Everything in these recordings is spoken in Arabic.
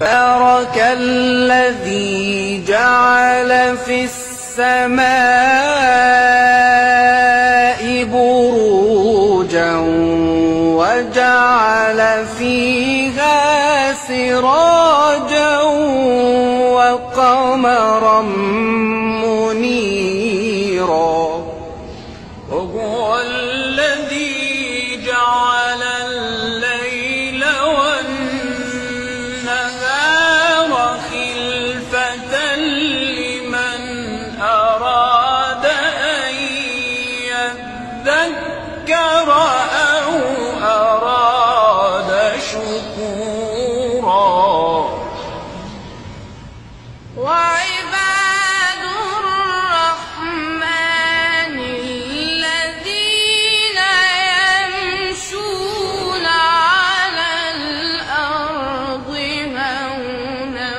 بارك الذي جعل في السماء بروجا وجعل فيها سراجا وقمرا منيرا وهو الذي جعل الليل والنهار خلفة لمن أراد أن يذكر أو أراد شكورا وعباد الرحمن الذين يمشون على الأرض هونا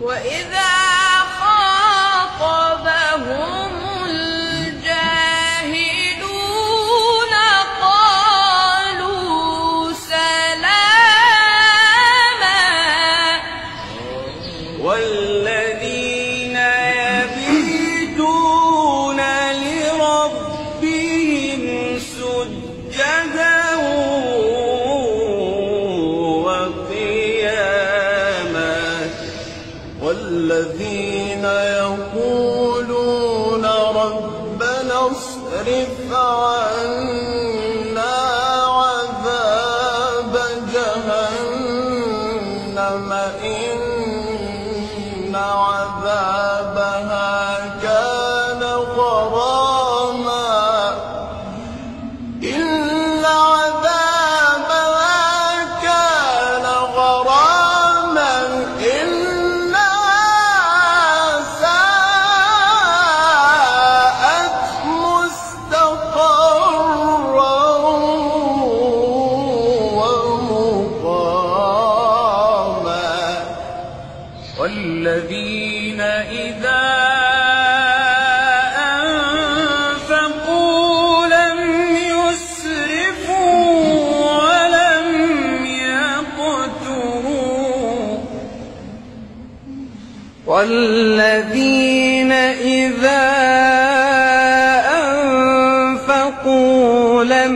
وإذا خاطبهم الجاهلون قالوا سلاما والذين يبيتون لربهم سجدا وقياما والذين يقولون ربنا اصرف عنا عذاب جهنم إن عذابها كان غراما إن عذابها كان غراما إنها ساءت مستقرا ومقاما والذين إذا أنفقوا لم يسرفوا ولم يقتروا والذين إذا أنفقوا لم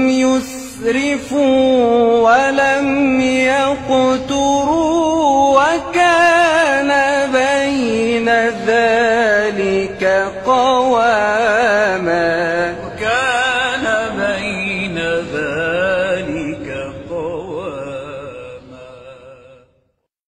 يسرفوا ولم يقتروا وكان بين ذلك قواما